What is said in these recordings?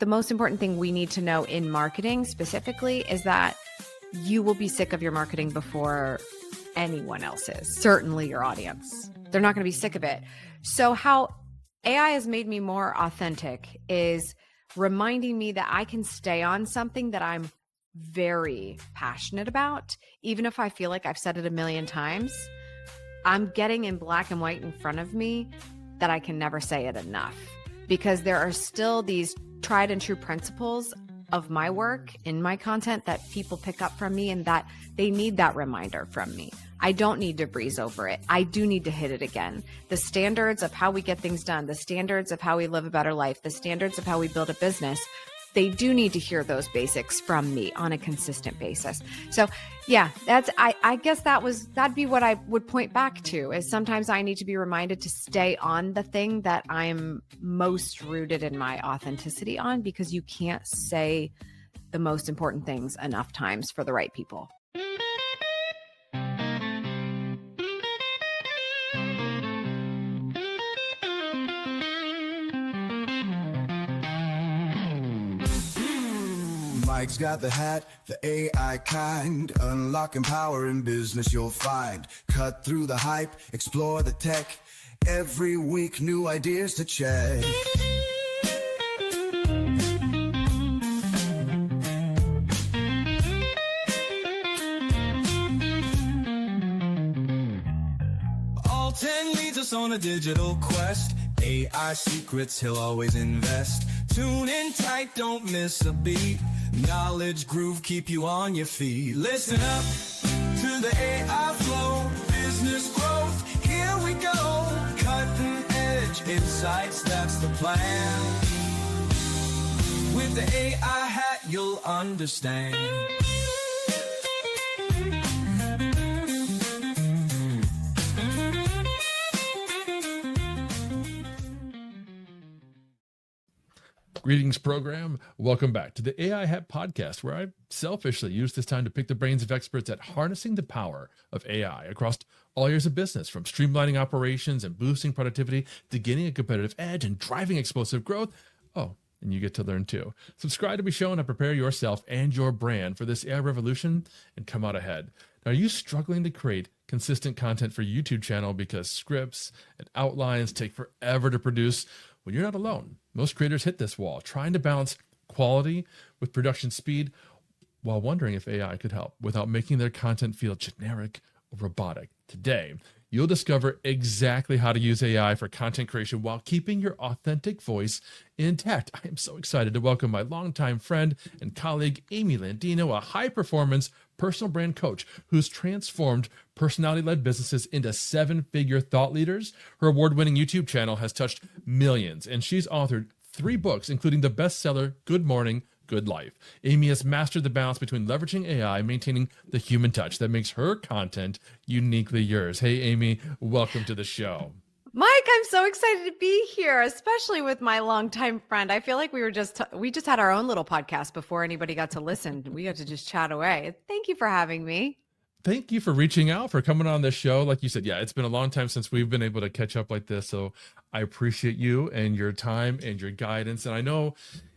the most important thing we need to know in marketing specifically is that you will be sick of your marketing before anyone else is, certainly your audience. They're not going to be sick of it. So how AI has made me more authentic is reminding me that I can stay on something that I'm very passionate about, even if I feel like I've said it a million times. I'm getting in black and white in front of me that I can never say it enough, because there are still these tried and true principles of my work in my content that people pick up from me, and that they need that reminder from me. I don't need to breeze over it. I do need to hit it again. The standards of how we get things done, the standards of how we live a better life, the standards of how we build a business, they do need to hear those basics from me on a consistent basis. So yeah, I guess that'd be what I would point back to, is sometimes I need to be reminded to stay on the thing that I'm most rooted in my authenticity on, because you can't say the most important things enough times for the right people. Mike's got the hat, the AI kind. Unlocking power in business you'll find. Cut through the hype, explore the tech. Every week new ideas to check. All 10 leads us on a digital quest. AI secrets he'll always invest. Tune in tight, don't miss a beat. Knowledge groove, keep you on your feet. Listen up to the AI flow. Business growth, here we go. Cutting edge insights, that's the plan. With the AI hat, you'll understand. Greetings, program. Welcome back to the AI Hat Podcast, where I selfishly use this time to pick the brains of experts at harnessing the power of AI across all areas of business, from streamlining operations and boosting productivity to gaining a competitive edge and driving explosive growth. Oh, and you get to learn too. Subscribe to be shown and prepare yourself and your brand for this AI revolution and come out ahead. Now, are you struggling to create consistent content for your YouTube channel because scripts and outlines take forever to produce? Well, you're not alone. Most creators hit this wall, trying to balance quality with production speed while wondering if AI could help without making their content feel generic or robotic. Today, you'll discover exactly how to use AI for content creation while keeping your authentic voice intact. I am so excited to welcome my longtime friend and colleague, Amy Landino, a high-performance personal brand coach who's transformed personality-led businesses into seven-figure thought leaders. Her award-winning YouTube channel has touched millions, and she's authored 3 books, including the bestseller, Good Morning, Good Life. Amy has mastered the balance between leveraging AI and maintaining the human touch that makes her content uniquely yours. Hey, Amy, welcome to the show. Mike, I'm so excited to be here, especially with my longtime friend. I feel like we just had our own little podcast before anybody got to listen. We got to just chat away. Thank you for having me. Thank you for reaching out, for coming on this show. Like you said, yeah, it's been a long time since we've been able to catch up like this. So I appreciate you and your time and your guidance. And I know,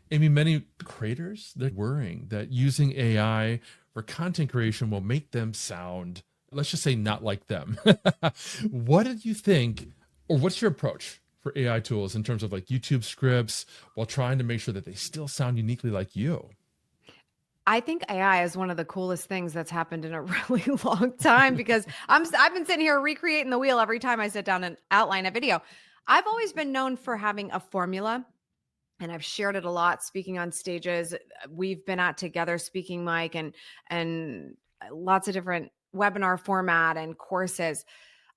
Amy, many creators, they're worrying that using AI for content creation will make them sound, let's just say, not like them. What did you think, or what's your approach for AI tools in terms of like YouTube scripts while trying to make sure that they still sound uniquely like you? I think AI is one of the coolest things that's happened in a really long time, because I've been sitting here recreating the wheel every time I sit down and outline a video. I've always been known for having a formula, and I've shared it a lot speaking on stages we've been at together, speaking, Mike, and lots of different webinar format and courses.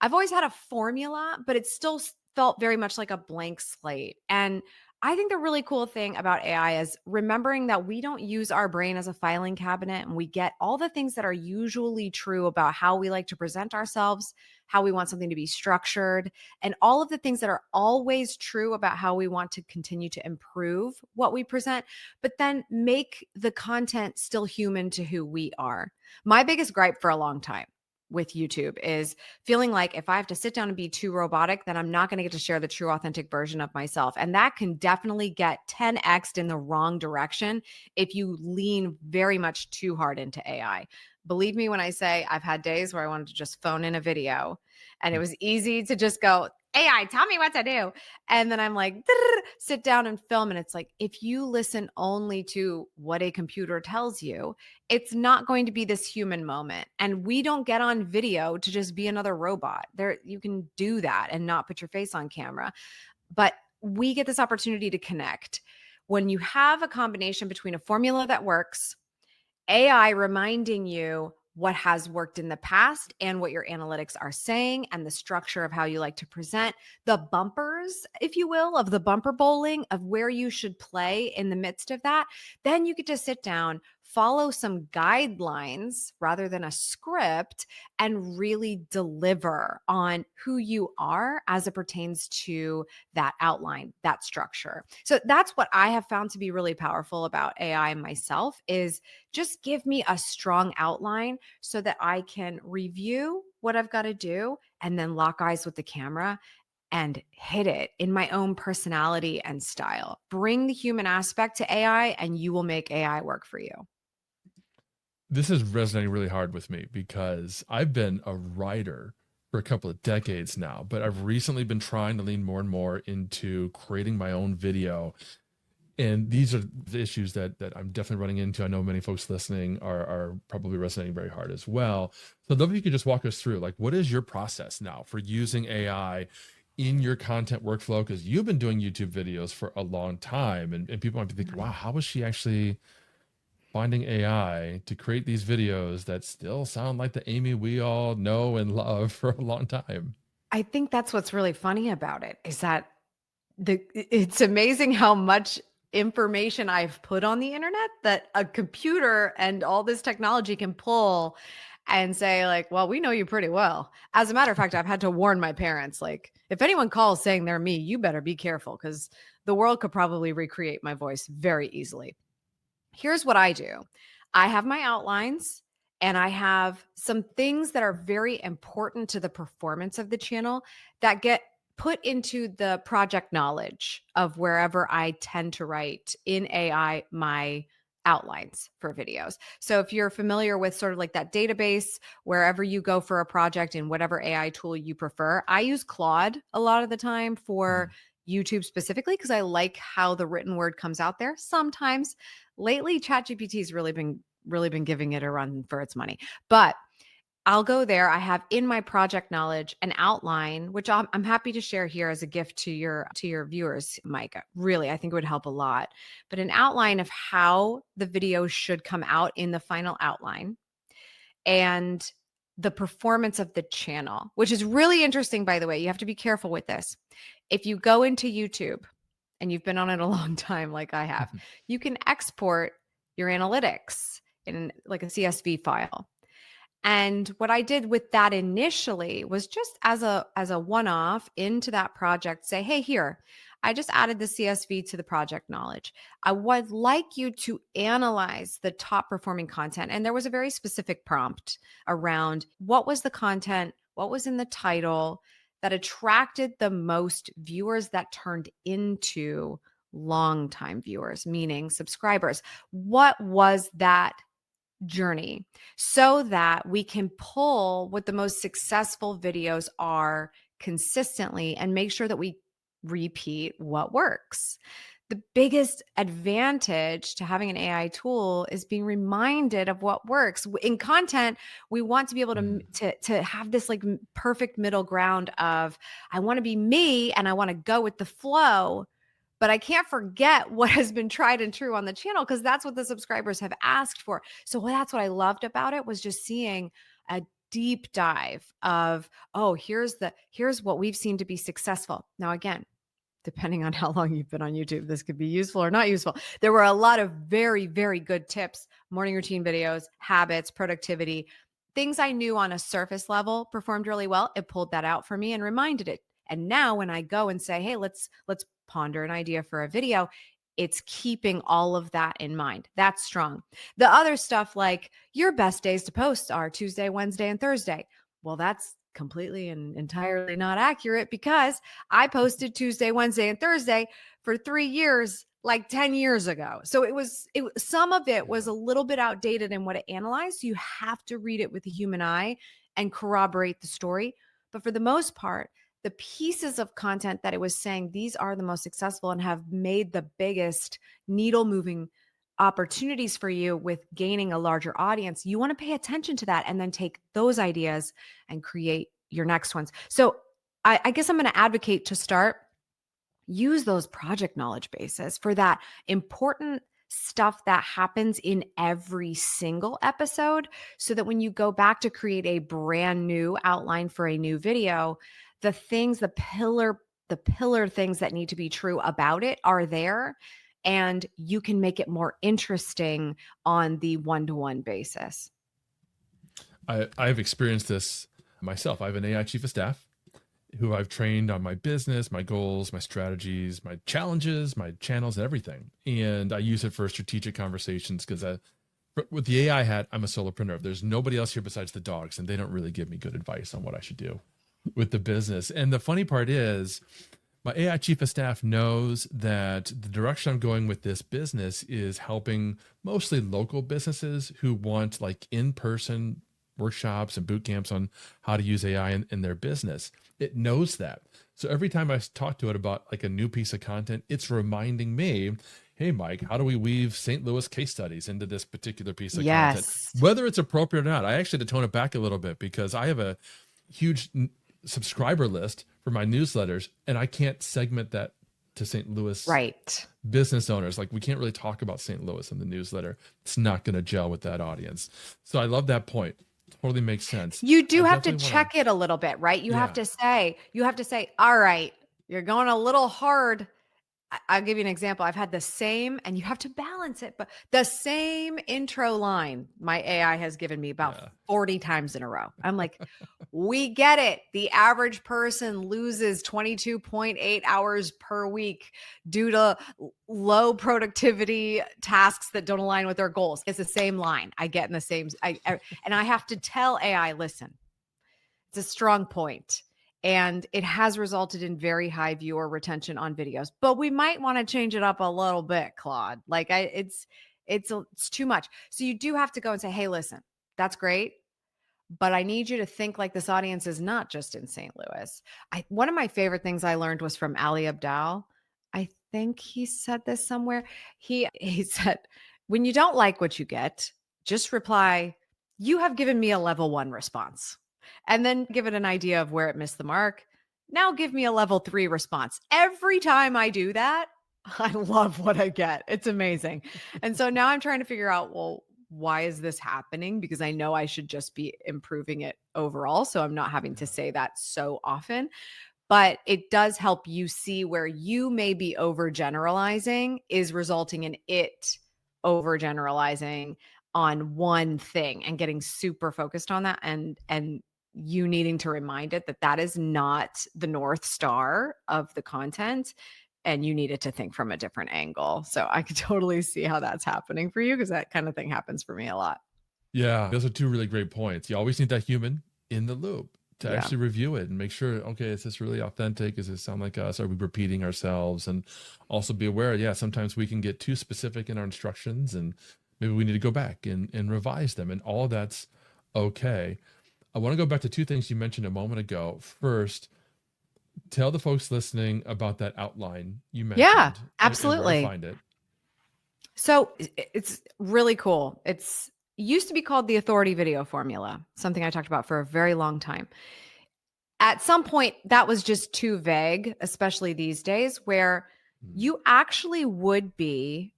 I've always had a formula, but it still felt very much like a blank slate. And I think the really cool thing about AI is remembering that we don't use our brain as a filing cabinet, and we get all the things that are usually true about how we like to present ourselves, how we want something to be structured, and all of the things that are always true about how we want to continue to improve what we present, but then make the content still human to who we are. My biggest gripe for a long time with YouTube is feeling like if I have to sit down and be too robotic, then I'm not going to get to share the true authentic version of myself. And that can definitely get 10x'd in the wrong direction if you lean very much too hard into AI. Believe me when I say I've had days where I wanted to just phone in a video and it was easy to just go, AI, tell me what to do. And then I'm like, sit down and film. And it's like, if you listen only to what a computer tells you, it's not going to be this human moment. And we don't get on video to just be another robot. There, you can do that and not put your face on camera. But we get this opportunity to connect. When you have a combination between a formula that works, AI reminding you what has worked in the past and what your analytics are saying, and the structure of how you like to present, the bumpers, if you will, of the bumper bowling of where you should play in the midst of that, then you get to sit down, follow some guidelines rather than a script, and really deliver on who you are as it pertains to that outline, that structure. So that's what I have found to be really powerful about AI myself is just give me a strong outline so that I can review what I've got to do and then lock eyes with the camera and hit it in my own personality and style. Bring the human aspect to AI and you will make AI work for you. This is resonating really hard with me because I've been a writer for a couple of decades now, but I've recently been trying to lean more and more into creating my own video. And these are the issues that I'm definitely running into. I know many folks listening are probably resonating very hard as well. So I'd love if you could just walk us through, like, what is your process now for using AI in your content workflow? Because you've been doing YouTube videos for a long time, and people might be thinking, wow, how was she actually finding AI to create these videos that still sound like the Amy we all know and love for a long time? I think that's what's really funny about it is that it's amazing how much information I've put on the internet that a computer and all this technology can pull and say like, well, we know you pretty well. As a matter of fact, I've had to warn my parents, like, if anyone calls saying they're me, you better be careful because the world could probably recreate my voice very easily. Here's what I do. I have my outlines and I have some things that are very important to the performance of the channel that get put into the project knowledge of wherever I tend to write in AI my outlines for videos. So if you're familiar with sort of like that database, wherever you go for a project in whatever AI tool you prefer, I use Claude a lot of the time for YouTube specifically because I like how the written word comes out there. Sometimes lately ChatGPT has really been giving it a run for its money. But I'll go there. I have in my project knowledge an outline, which I'm happy to share here as a gift to your viewers, Mike. Really, I think it would help a lot. But an outline of how the video should come out in the final outline and the performance of the channel, which is really interesting, by the way. You have to be careful with this. If you go into YouTube and you've been on it a long time, like I have, you can export your analytics in like a CSV file. And what I did with that initially was just as a one-off into that project, say, hey, here, I just added the CSV to the project knowledge. I would like you to analyze the top performing content. And there was a very specific prompt around what was the content, what was in the title that attracted the most viewers that turned into longtime viewers, meaning subscribers. What was that journey so that we can pull what the most successful videos are consistently and make sure that we repeat what works. The biggest advantage to having an AI tool is being reminded of what works. In content, we want to be able to have this like perfect middle ground of I want to be me and I want to go with the flow, but I can't forget what has been tried and true on the channel because that's what the subscribers have asked for. So that's what I loved about it was just seeing a deep dive of, oh, here's what we've seen to be successful. Now, again, depending on how long you've been on YouTube, this could be useful or not useful. There were a lot of very, very good tips, morning routine videos, habits, productivity, things I knew on a surface level performed really well. It pulled that out for me and reminded it. And now when I go and say, hey, let's ponder an idea for a video, it's keeping all of that in mind. That's strong. The other stuff like your best days to post are Tuesday, Wednesday, and Thursday. Well, that's completely and entirely not accurate because I posted Tuesday, Wednesday, and Thursday for 3 years, like 10 years ago. So some of it was Yeah. a little bit outdated in what it analyzed. So you have to read it with the human eye and corroborate the story. But for the most part, the pieces of content that it was saying these are the most successful and have made the biggest needle moving opportunities for you with gaining a larger audience, you want to pay attention to that and then take those ideas and create your next ones. So I guess I'm going to advocate to start, use those project knowledge bases for that important stuff that happens in every single episode, so that when you go back to create a brand new outline for a new video, the pillar things that need to be true about it are there, and you can make it more interesting on the one-to-one basis. I've experienced this myself. I have an AI chief of staff who I've trained on my business, my goals, my strategies, my challenges, my channels, and everything. And I use it for strategic conversations because with the AI hat, I'm a solopreneur. There's nobody else here besides the dogs, and they don't really give me good advice on what I should do with the business. And the funny part is, my AI chief of staff knows that the direction I'm going with this business is helping mostly local businesses who want like in-person workshops and boot camps on how to use AI in their business. It knows that. So every time I talk to it about like a new piece of content, it's reminding me, hey, Mike, how do we weave St. Louis case studies into this particular piece of content? Yes. Whether it's appropriate or not. I actually had to tone it back a little bit because I have a huge subscriber list for my newsletters, and I can't segment that to St. Louis Right. business owners. Like we can't really talk about St. Louis in the newsletter. It's not going to gel with that audience. So I love that point. Totally makes sense. You do I have to definitely check it a little bit, right? You have Yeah. to say, all right, you're going a little hard. I'll give you an example. I've had the same, and you have to balance it, but the same intro line my AI has given me about Yeah. 40 times in a row. I'm like, we get it. The average person loses 22.8 hours per week due to low productivity tasks that don't align with their goals. It's the same line I get in the same, and I have to tell AI, listen, it's a strong point, and it has resulted in very high viewer retention on videos, but we might want to change it up a little bit, Claude. Like it's too much. So you do have to go and say, hey, listen, that's great, but I need you to think like this audience is not just in St. Louis. One of my favorite things I learned was from Ali Abdal. I think he said this somewhere. He said, when you don't like what you get, just reply, you have given me a level 1 response. And then give it an idea of where it missed the mark. Now give me a level 3 response. Every time I do that, I love what I get. It's amazing. And so now I'm trying to figure out, well, why is this happening? Because I know I should just be improving it overall, so I'm not having to say that so often. But it does help you see where you may be overgeneralizing is resulting in it overgeneralizing on one thing and getting super focused on that, and you needing to remind it that that is not the North Star of the content, and you needed to think from a different angle. So I could totally see how that's happening for you, because that kind of thing happens for me a lot. Yeah. Those are two really great points. You always need that human in the loop to Yeah. actually review it and make sure, okay, is this really authentic? Does it sound like us? Are we repeating ourselves? And also be aware, yeah, sometimes we can get too specific in our instructions and maybe we need to go back and revise them. And all that's okay. I want to go back to two things you mentioned a moment ago. First, tell the folks listening about that outline you mentioned Yeah, and where to absolutely. find it. So it's really cool. It's used to be called the authority video formula, something I talked about for a very long time. At some point, that was just too vague, especially these days, where you actually would be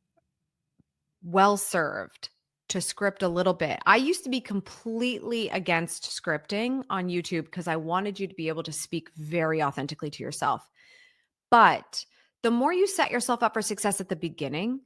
well served to script a little bit. I used to be completely against scripting on YouTube because I wanted you to be able to speak very authentically to yourself. But the more you set yourself up for success at the beginning,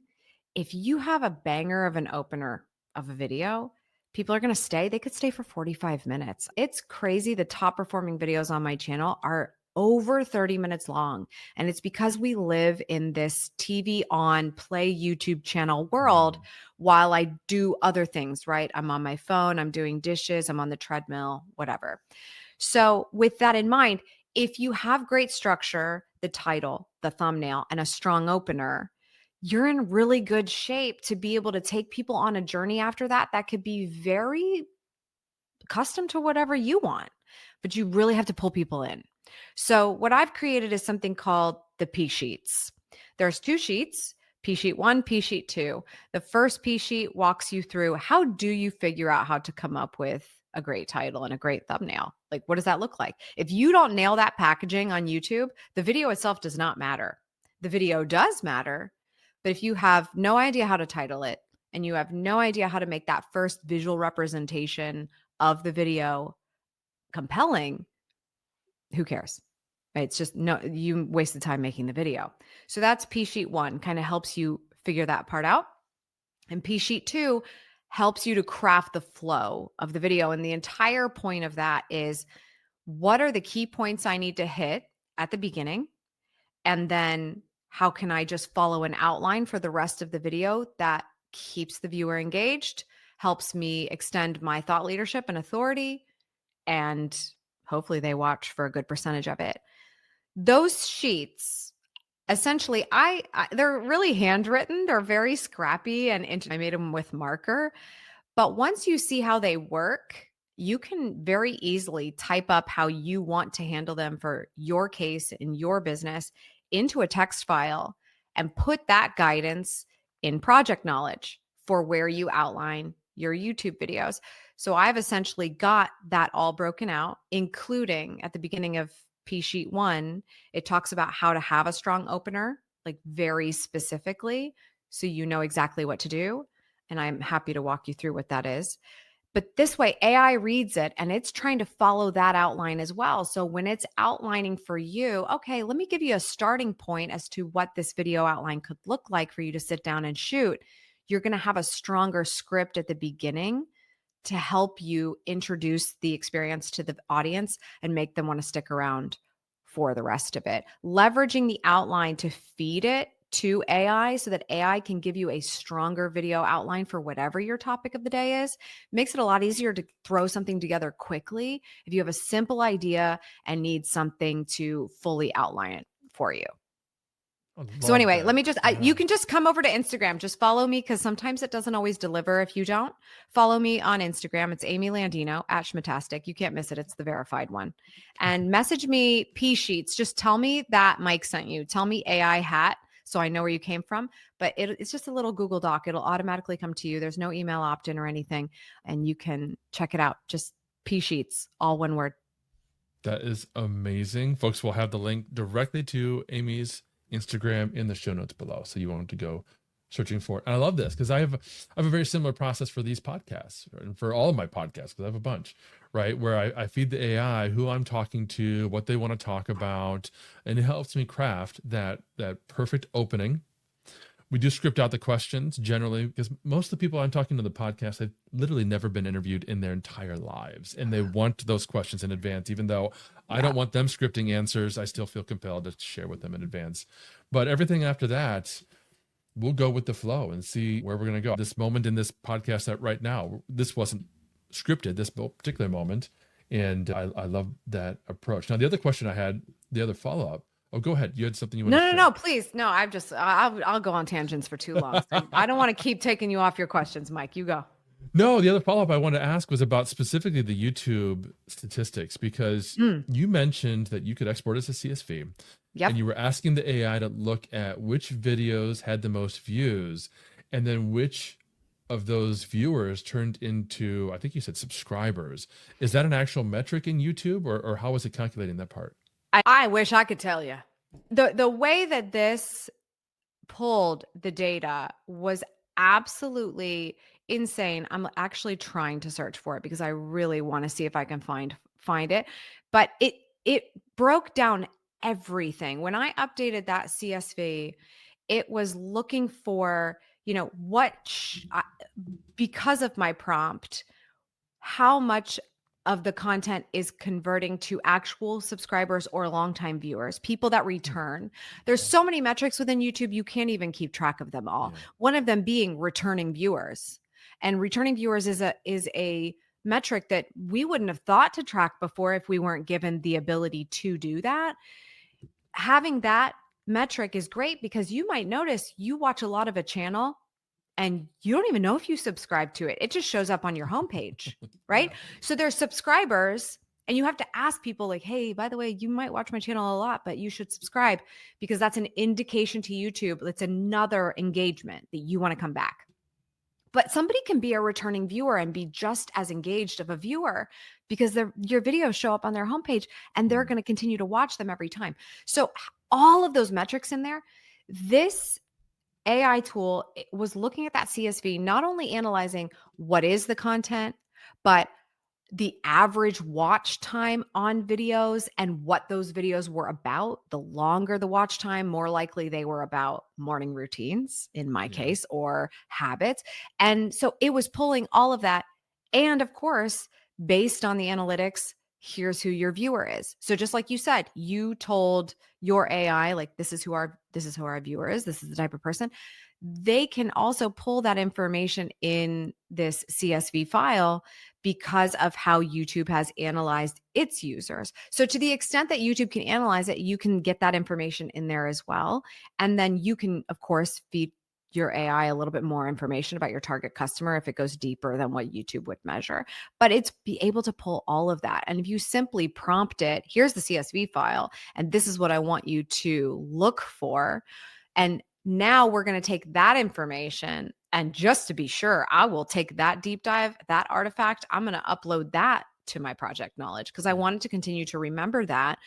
if you have a banger of an opener of a video, people are going to stay. They could stay for 45 minutes. It's crazy. The top performing videos on my channel are over 30 minutes long. And it's because we live in this TV on, play YouTube channel world while I do other things, right? I'm on my phone, I'm doing dishes, I'm on the treadmill, whatever. So, with that in mind, if you have great structure, the title, the thumbnail, and a strong opener, you're in really good shape to be able to take people on a journey after that that could be very custom to whatever you want, but you really have to pull people in. So, what I've created is something called the P sheets. There's 2 sheets, P sheet 1, P sheet 2. The first P sheet walks you through how do you figure out how to come up with a great title and a great thumbnail? Like, what does that look like? If you don't nail that packaging on YouTube, the video itself does not matter. The video does matter, but if you have no idea how to title it and you have no idea how to make that first visual representation of the video compelling, who cares? Right? It's just no, you wasted time making the video. So that's P sheet 1, kind of helps you figure that part out. And P sheet 2 helps you to craft the flow of the video. And the entire point of that is, what are the key points I need to hit at the beginning? And then how can I just follow an outline for the rest of the video that keeps the viewer engaged, helps me extend my thought leadership and authority, and hopefully they watch for a good percentage of it. Those sheets, essentially, they're really handwritten. They're very scrappy, and I made them with marker. But once you see how they work, you can very easily type up how you want to handle them for your case in your business into a text file and put that guidance in Project Knowledge for where you outline your YouTube videos. So I've essentially got that all broken out, including at the beginning of P sheet 1, it talks about how to have a strong opener, like very specifically, so you know exactly what to do. And I'm happy to walk you through what that is. But this way, AI reads it and it's trying to follow that outline as well. So when it's outlining for you, okay, let me give you a starting point as to what this video outline could look like for you to sit down and shoot. You're going to have a stronger script at the beginning to help you introduce the experience to the audience and make them want to stick around for the rest of it. Leveraging the outline to feed it to AI so that AI can give you a stronger video outline for whatever your topic of the day is makes it a lot easier to throw something together quickly if you have a simple idea and need something to fully outline it for you. So anyway, let me just, you can just come over to Instagram. Just follow me because sometimes it doesn't always deliver if you don't. Follow me on Instagram. It's Amy Landino at Schmatastic. You can't miss it. It's the verified one. And message me P sheets. Just tell me that Mike sent you. Tell me AI hat so I know where you came from. But it's just a little Google Doc. It'll automatically come to you. There's no email opt-in or anything. And you can check it out. Just P sheets, all one word. That is amazing. Folks will have the link directly to Amy's Instagram in the show notes below, so you won't have to go searching for it. And I love this because I have a very similar process for these podcasts and for all of my podcasts, because I have a bunch, right? Where I feed the AI who I'm talking to, what they want to talk about, and it helps me craft that perfect opening. We do script out the questions generally because most of the people I'm talking to the podcast have literally never been interviewed in their entire lives. And they want those questions in advance, even though I don't want them scripting answers. I still feel compelled to share with them in advance. But everything after that, we'll go with the flow and see where we're going to go. This moment in this podcast that right now, this wasn't scripted, this particular moment. And I love that approach. Now, the other question I had, the other follow-up, oh, go ahead. You had something you want to share. No, please. No, I'll go on tangents for too long. So I don't want to keep taking you off your questions, Mike. You go. No, the other follow-up I wanted to ask was about specifically the YouTube statistics, because you mentioned that you could export as a CSV. Yep. And you were asking the AI to look at which videos had the most views and then which of those viewers turned into, I think you said subscribers. Is that an actual metric in YouTube, or how was it calculating that part? I wish I could tell you. The way that this pulled the data was absolutely insane. I'm actually trying to search for it because I really want to see if I can find it. But it broke down everything. When I updated that CSV, it was looking for, because of my prompt, how much of the content is converting to actual subscribers or longtime viewers, people that return. There's so many metrics within YouTube, you can't even keep track of them all. Yeah. One of them being returning viewers. And returning viewers is a metric that we wouldn't have thought to track before if we weren't given the ability to do that. Having that metric is great because you might notice you watch a lot of a channel and you don't even know if you subscribe to it. It just shows up on your homepage, right? Yeah. So there's subscribers and you have to ask people like, hey, by the way, you might watch my channel a lot, but you should subscribe because that's an indication to YouTube. It's another engagement that you want to come back. But somebody can be a returning viewer and be just as engaged of a viewer because your videos show up on their homepage and they're going to continue to watch them every time. So all of those metrics in there, this AI tool was looking at that CSV, not only analyzing what is the content, but the average watch time on videos and what those videos were about. The longer the watch time, more likely they were about morning routines, in my case, or habits. And so it was pulling all of that. And of course, based on the analytics, here's who your viewer is. So just like you said, you told your AI, like, this is who our viewer is, this is the type of person. They can also pull that information in this CSV file because of how YouTube has analyzed its users. So to the extent that YouTube can analyze it, you can get that information in there as well. And then you can, of course, feed your AI a little bit more information about your target customer if it goes deeper than what YouTube would measure. But it's be able to pull all of that. And if you simply prompt it, here's the CSV file, and this is what I want you to look for. And now we're going to take that information, and just to be sure, I will take that deep dive, that artifact, I'm going to upload that to my project knowledge because I wanted to continue to remember that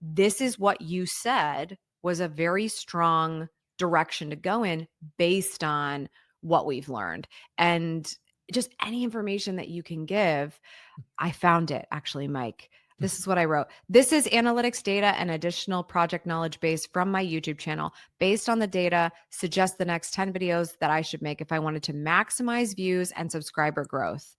this is what you said was a very strong direction to go in based on what we've learned. And just any information that you can give. I found it actually, Mike. This is what I wrote. This is analytics data and additional project knowledge base from my YouTube channel. Based on the data, suggest the next 10 videos that I should make if I wanted to maximize views and subscriber growth.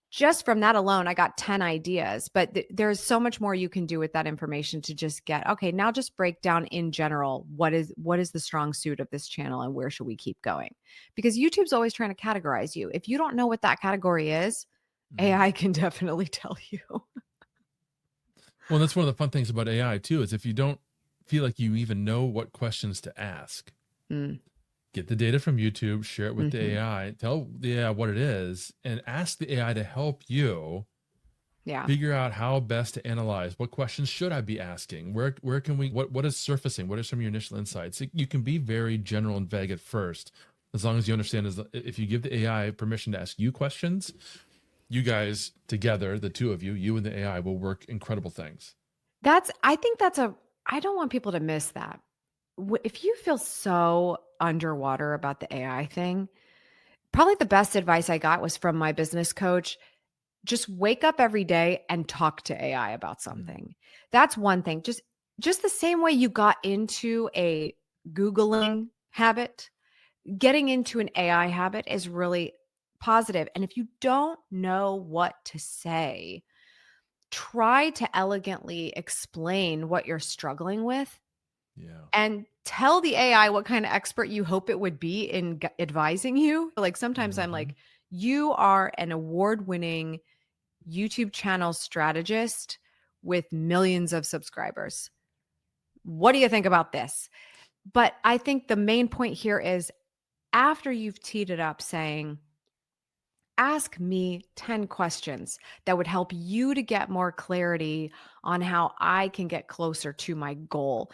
Just from that alone, I got 10 ideas, but there's so much more you can do with that information to just get, okay, now just break down in general, what is the strong suit of this channel and where should we keep going? Because YouTube's always trying to categorize you. If you don't know what that category is, AI can definitely tell you. Well, that's one of the fun things about AI too, is if you don't feel like you even know what questions to ask, get the data from YouTube, share it with the AI, tell the AI what it is, and ask the AI to help you figure out how best to analyze. What questions should I be asking? Where can we, what is surfacing? What are some of your initial insights? You can be very general and vague at first, as long as you understand if you give the AI permission to ask you questions, you guys together, the two of you, you and the AI, will work incredible things. I don't want people to miss that. If you feel so underwater about the AI thing, probably the best advice I got was from my business coach. Just wake up every day and talk to AI about something. That's one thing. Just the same way you got into a Googling habit, getting into an AI habit is really positive. And if you don't know what to say, try to elegantly explain what you're struggling with and tell the AI what kind of expert you hope it would be in advising you. Like sometimes I'm like, you are an award-winning YouTube channel strategist with millions of subscribers. What do you think about this? But I think the main point here is after you've teed it up saying, ask me 10 questions that would help you to get more clarity on how I can get closer to my goal.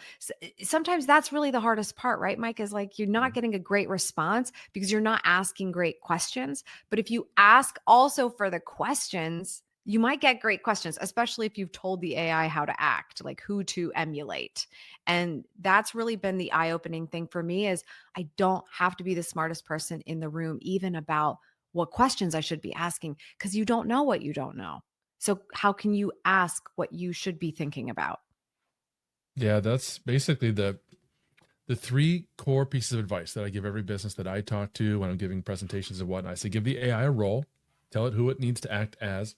Sometimes that's really the hardest part, right, Mike? Is like you're not getting a great response because you're not asking great questions. But if you ask also for the questions, you might get great questions, especially if you've told the AI how to act, like who to emulate. And that's really been the eye-opening thing for me is I don't have to be the smartest person in the room, even about what questions I should be asking, because you don't know what you don't know. So how can you ask what you should be thinking about? Yeah, that's basically the three core pieces of advice that I give every business that I talk to when I'm giving presentations and whatnot. I say, give the AI a role, tell it who it needs to act as,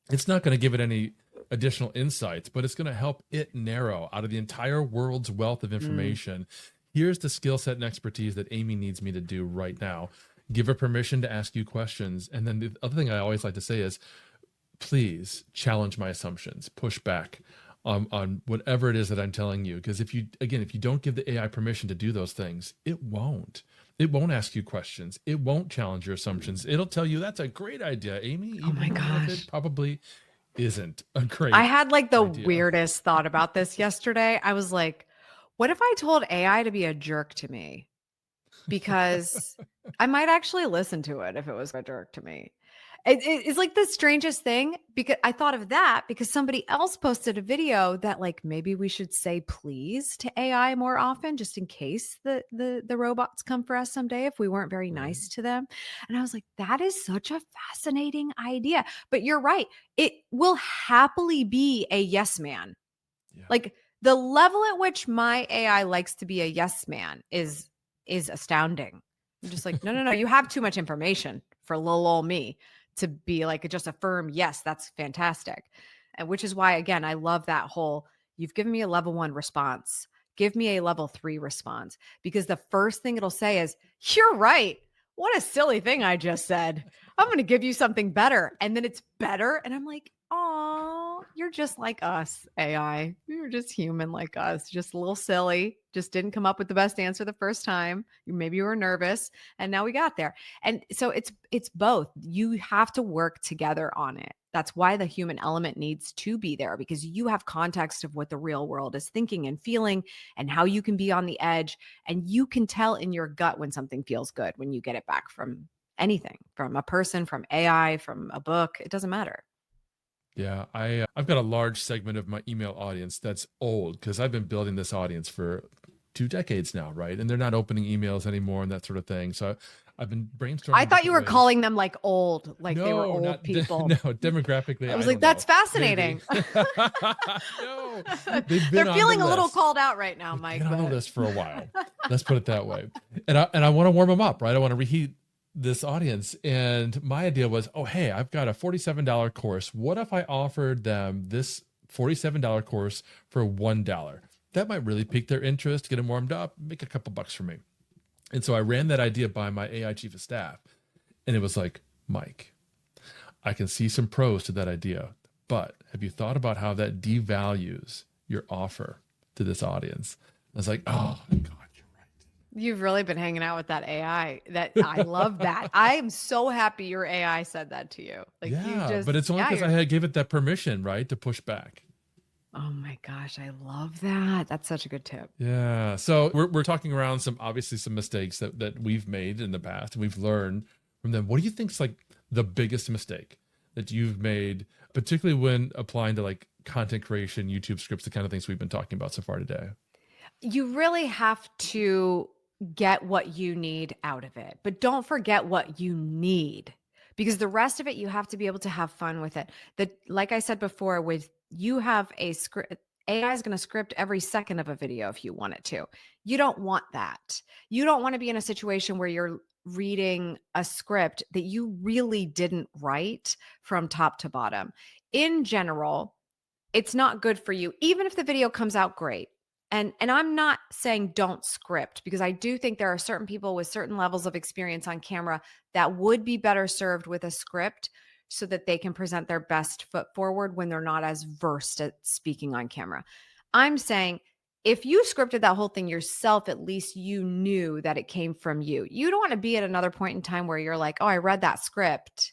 It's not going to give it any additional insights, but it's going to help it narrow out of the entire world's wealth of information. Here's the skill set and expertise that Amy needs me to do right now. Give her permission to ask you questions. And then the other thing I always like to say is, please challenge my assumptions, push back on whatever it is that I'm telling you. Because if you don't give the AI permission to do those things, it won't. It won't ask you questions. It won't challenge your assumptions. It'll tell you that's a great idea, Amy. Oh my Even if gosh. it probably isn't a great I had like the idea. weirdest thought about this yesterday. I was like, what if I told AI to be a jerk to me? Because I might actually listen to it if it was a jerk to me. It's like the strangest thing, because I thought of that because somebody else posted a video that like maybe we should say please to AI more often, just in case the robots come for us someday if we weren't very nice to them. And I was like, that is such a fascinating idea. But you're right. It will happily be a yes man. Yeah. Like the level at which my AI likes to be a yes man is astounding. I'm just like, no. You have too much information for little old me to be like just a firm yes. That's fantastic, and which is why again I love that whole. You've given me a level 1 response. Give me a level 3 response, because the first thing it'll say is, "You're right. What a silly thing I just said. I'm going to give you something better," and then it's better, and I'm like, "Oh, you're just like us, AI. You're just human like us, just a little silly. Just didn't come up with the best answer the first time. Maybe you were nervous, and now we got there." And so it's both. You have to work together on it. That's why the human element needs to be there, because you have context of what the real world is thinking and feeling and how you can be on the edge, and you can tell in your gut when something feels good when you get it back from anything, from a person, from AI, from a book. It doesn't matter. Yeah, I've got a large segment of my email audience that's old, because I've been building this audience for 2 decades now, right? And they're not opening emails anymore and that sort of thing. So I've been brainstorming. I thought you were different ways. calling them like old, like they were No, old not people. no, demographically. I was I like, don't that's know. fascinating. No, they've been They're on feeling the a little list. called out right now, They've Mike. been on the but- list for a while. Let's put it that way. And I want to warm them up, right? I want to reheat this audience. And my idea was, oh, hey, I've got a $47 course. What if I offered them this $47 course for $1? That might really pique their interest, get them warmed up, make a couple bucks for me. And so I ran that idea by my AI chief of staff. And it was like, Mike, I can see some pros to that idea, but have you thought about how that devalues your offer to this audience? I was like, oh, God. You've really been hanging out with that AI. That I love that. I am so happy your AI said that to you. Like Yeah, you just, but it's only because I gave it that permission, right, to push back. Oh my gosh, I love that. That's such a good tip. Yeah. So we're talking around some mistakes that we've made in the past, and we've learned from them. What do you think's like the biggest mistake that you've made, particularly when applying to like content creation, YouTube scripts, the kind of things we've been talking about so far today? You really have to get what you need out of it, but don't forget what you need, because the rest of it, you have to be able to have fun with it. That, like I said before, with you have a script, AI is going to script every second of a video if you want it to. You don't want that. You don't want to be in a situation where you're reading a script that you really didn't write from top to bottom. In general, it's not good for you, even if the video comes out great. And I'm not saying don't script, because I do think there are certain people with certain levels of experience on camera that would be better served with a script so that they can present their best foot forward when they're not as versed at speaking on camera. I'm saying if you scripted that whole thing yourself, at least you knew that it came from you. You don't want to be at another point in time where you're like, oh, I read that script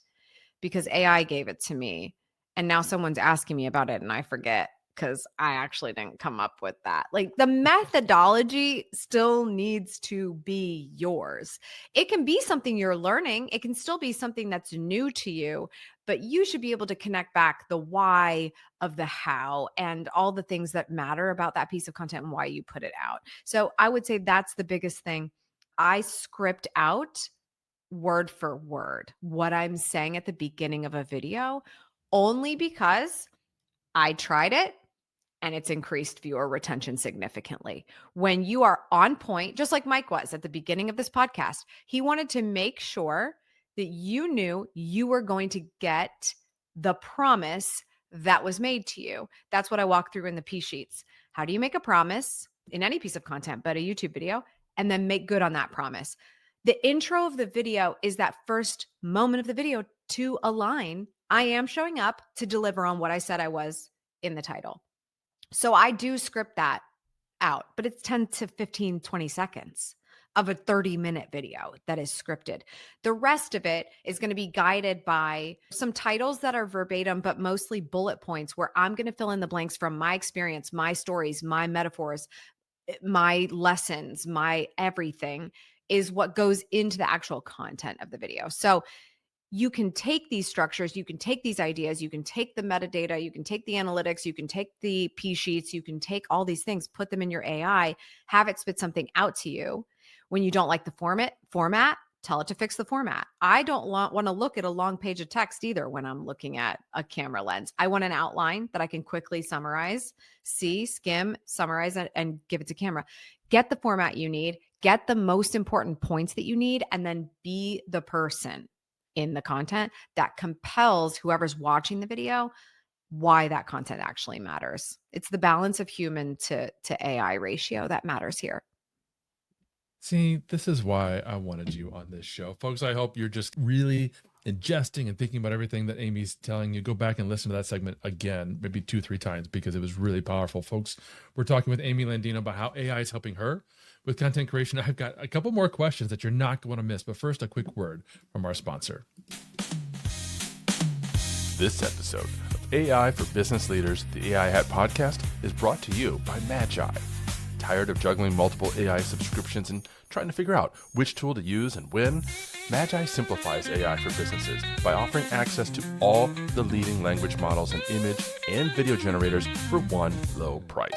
because AI gave it to me, and now someone's asking me about it and I forget because I actually didn't come up with that. Like, the methodology still needs to be yours. It can be something you're learning. It can still be something that's new to you, but you should be able to connect back the why of the how and all the things that matter about that piece of content and why you put it out. So I would say that's the biggest thing. I script out word for word what I'm saying at the beginning of a video, only because I tried it and it's increased viewer retention significantly. When you are on point, just like Mike was at the beginning of this podcast, he wanted to make sure that you knew you were going to get the promise that was made to you. That's what I walk through in the P sheets. How do you make a promise in any piece of content, but a YouTube video, and then make good on that promise? The intro of the video is that first moment of the video to align. I am showing up to deliver on what I said I was in the title. So I do script that out, but it's 10 to 15, 20 seconds of a 30-minute video that is scripted. The rest of it is going to be guided by some titles that are verbatim, but mostly bullet points where I'm going to fill in the blanks from my experience, my stories, my metaphors, my lessons, my everything is what goes into the actual content of the video. So you can take these structures, you can take these ideas, you can take the metadata, you can take the analytics, you can take the P sheets, you can take all these things, put them in your AI, have it spit something out to you. When you don't like the format, tell it to fix the format. I don't want to look at a long page of text either when I'm looking at a camera lens. I want an outline that I can quickly summarize, skim, summarize it, and give it to camera. Get the format you need, get the most important points that you need, and then be the person in the content that compels whoever's watching the video why that content actually matters. It's the balance of human to AI ratio that matters here. See, this is why I wanted you on this show. Folks, I hope you're just really ingesting and thinking about everything that Amy's telling you. Go back and listen to that segment again, maybe 2-3 times, because it was really powerful. Folks, we're talking with Amy Landino about how AI is helping her with content creation. I've got a couple more questions that you're not going to miss, but first, a quick word from our sponsor. This episode of AI for Business Leaders, the AI Hat Podcast, is brought to you by Magi. Tired of juggling multiple AI subscriptions and trying to figure out which tool to use and when? Magi simplifies AI for businesses by offering access to all the leading language models and image and video generators for one low price.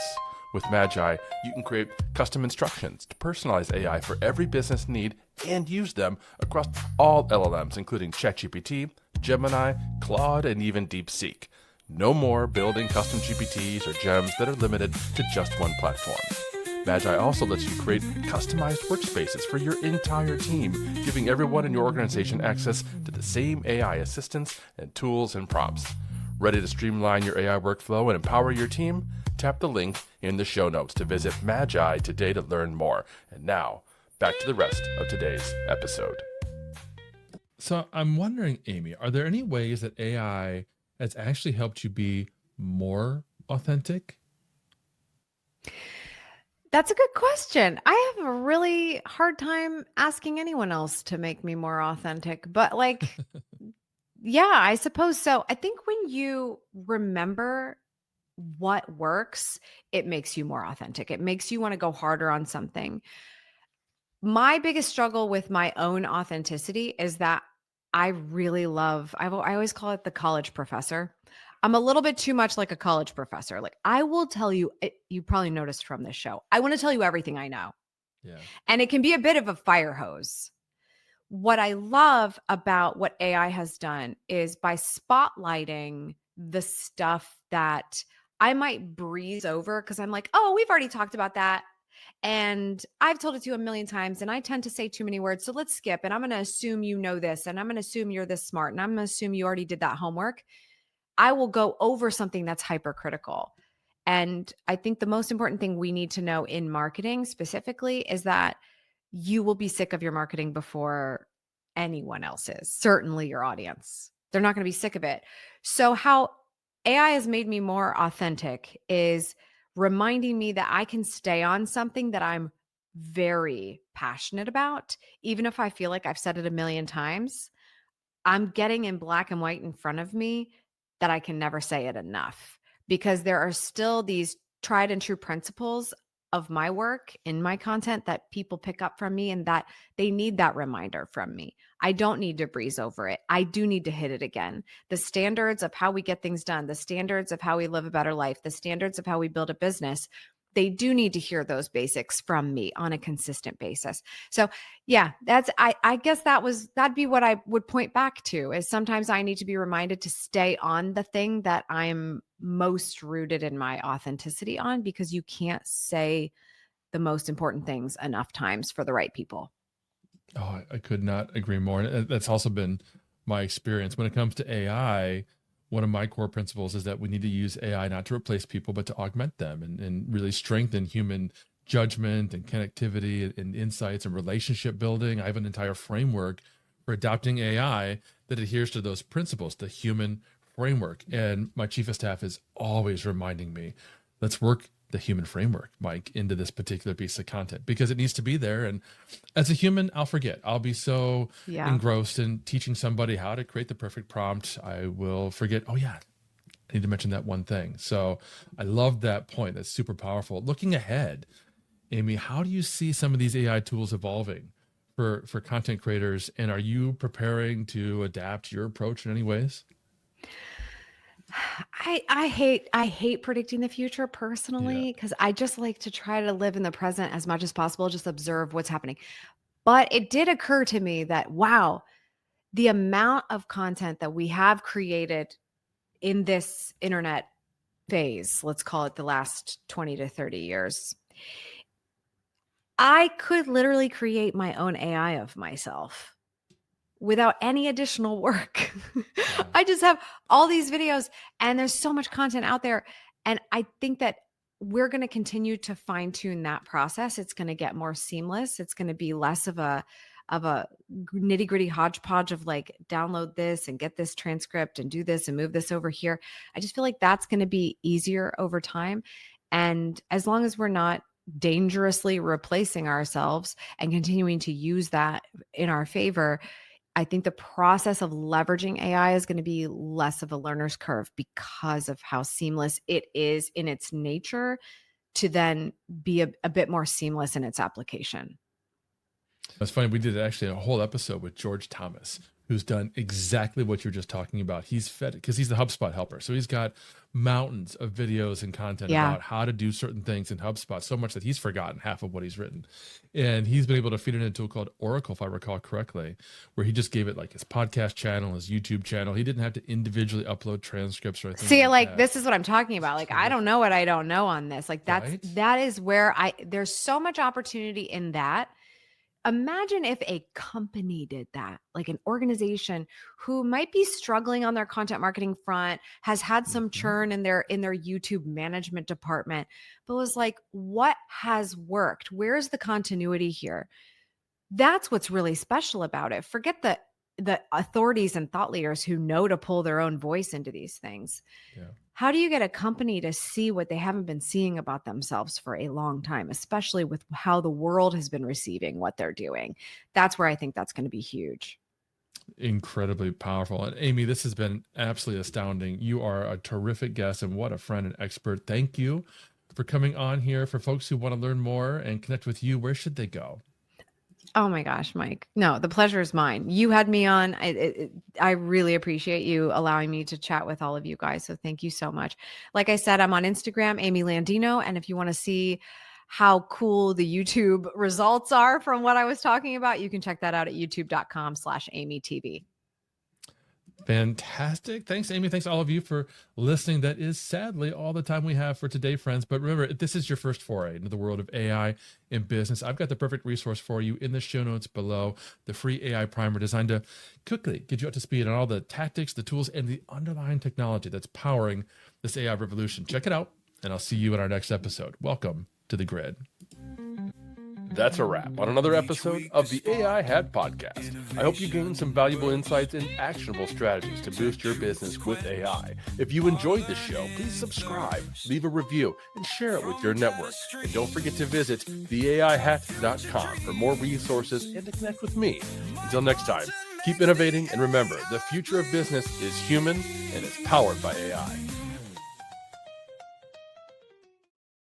With Magi, you can create custom instructions to personalize AI for every business need and use them across all LLMs, including ChatGPT, Gemini, Claude, and even DeepSeek. No more building custom GPTs or gems that are limited to just one platform. Magi also lets you create customized workspaces for your entire team, giving everyone in your organization access to the same AI assistants and tools and prompts. Ready to streamline your AI workflow and empower your team? Tap the link in the show notes to visit Magi today to learn more. And now, back to the rest of today's episode. So I'm wondering, Amy, are there any ways that AI has actually helped you be more authentic? That's a good question. I have a really hard time asking anyone else to make me more authentic, but yeah, I suppose so. I think when you remember what works, it makes you more authentic. It makes you want to go harder on something. My biggest struggle with my own authenticity is that I really love, I always call it the college professor. I'm a little bit too much like a college professor. I will tell you, you probably noticed from this show, I want to tell you everything I know. Yeah. And it can be a bit of a fire hose. What I love about what AI has done is by spotlighting the stuff that I might breeze over because I'm like, oh, we've already talked about that. And I've told it to you a million times and I tend to say too many words. So let's skip. And I'm going to assume you know this. And I'm going to assume you're this smart. And I'm going to assume you already did that homework. I will go over something that's hypercritical. And I think the most important thing we need to know in marketing specifically is that you will be sick of your marketing before anyone else is, certainly your audience. They're not going to be sick of it. So how AI has made me more authentic is reminding me that I can stay on something that I'm very passionate about, even if I feel like I've said it a million times. I'm getting in black and white in front of me that I can never say it enough because there are still these tried and true principles of my work in my content that people pick up from me and that they need that reminder from me. I don't need to breeze over it. I do need to hit it again. The standards of how we get things done, the standards of how we live a better life, the standards of how we build a business, they do need to hear those basics from me on a consistent basis. So yeah, I guess that'd be what I would point back to is sometimes I need to be reminded to stay on the thing that I'm most rooted in my authenticity on, because you can't say the most important things enough times for the right people. Oh, I could not agree more. And that's also been my experience when it comes to AI. one of my core principles is that we need to use AI not to replace people, but to augment them and really strengthen human judgment and connectivity and insights and relationship building. I have an entire framework for adopting AI that adheres to those principles, the human framework. And my chief of staff is always reminding me, let's work the human framework, Mike, into this particular piece of content because it needs to be there. And as a human, I'll forget. I'll be so engrossed in teaching somebody how to create the perfect prompt. I will forget, oh yeah, I need to mention that one thing. So I love that point. That's super powerful. Looking ahead, Amy, how do you see some of these AI tools evolving for content creators? And are you preparing to adapt your approach in any ways? I hate predicting the future personally because I just like to try to live in the present as much as possible, just observe what's happening. But it did occur to me that, wow, the amount of content that we have created in this internet phase, let's call it the last 20 to 30 years, I could literally create my own AI of myself without any additional work. I just have all these videos and there's so much content out there. And I think that we're going to continue to fine tune that process. It's going to get more seamless. It's going to be less of a nitty gritty hodgepodge of like, download this and get this transcript and do this and move this over here. I just feel like that's going to be easier over time. And as long as we're not dangerously replacing ourselves and continuing to use that in our favor, I think the process of leveraging AI is going to be less of a learner's curve because of how seamless it is in its nature to then be a bit more seamless in its application. That's funny. We did actually a whole episode with George Thomas, who's done exactly what you're just talking about. He's fed it because he's the HubSpot helper. So he's got mountains of videos and content about how to do certain things in HubSpot, so much that he's forgotten half of what he's written. And he's been able to feed it into a tool called Oracle, if I recall correctly, where he just gave it like his podcast channel, his YouTube channel. He didn't have to individually upload transcripts or anything. See, like this is what I'm talking about. Like, I don't know what I don't know on this. Like that is where there's so much opportunity in that. Imagine if a company did that, like an organization who might be struggling on their content marketing front, has had some churn in their YouTube management department, but was like, what has worked? Where's the continuity here? That's what's really special about it. Forget the authorities and thought leaders who know to pull their own voice into these things. Yeah. How do you get a company to see what they haven't been seeing about themselves for a long time, especially with how the world has been receiving what they're doing? That's where I think that's going to be huge. Incredibly powerful. And Amy, this has been absolutely astounding. You are a terrific guest and what a friend and expert. Thank you for coming on here. For folks who want to learn more and connect with you, where should they go? Oh my gosh, Mike. No, the pleasure is mine. You had me on. I really appreciate you allowing me to chat with all of you guys. So thank you so much. Like I said, I'm on Instagram, Amy Landino. And if you want to see how cool the YouTube results are from what I was talking about, you can check that out at youtube.com/AmyTV. Fantastic. Thanks, Amy. Thanks all of you for listening. That is sadly all the time we have for today, friends. But remember, if this is your first foray into the world of AI in business, I've got the perfect resource for you in the show notes below, the free AI primer designed to quickly get you up to speed on all the tactics, the tools, and the underlying technology that's powering this AI revolution. Check it out, and I'll see you in our next episode. Welcome to the grid. That's a wrap on another episode of the AI Hat Podcast. I hope you gained some valuable insights and actionable strategies to boost your business with AI. If you enjoyed the show, please subscribe, leave a review, and share it with your network. And don't forget to visit theaihat.com for more resources and to connect with me. Until next time, keep innovating and remember, the future of business is human and it's powered by AI.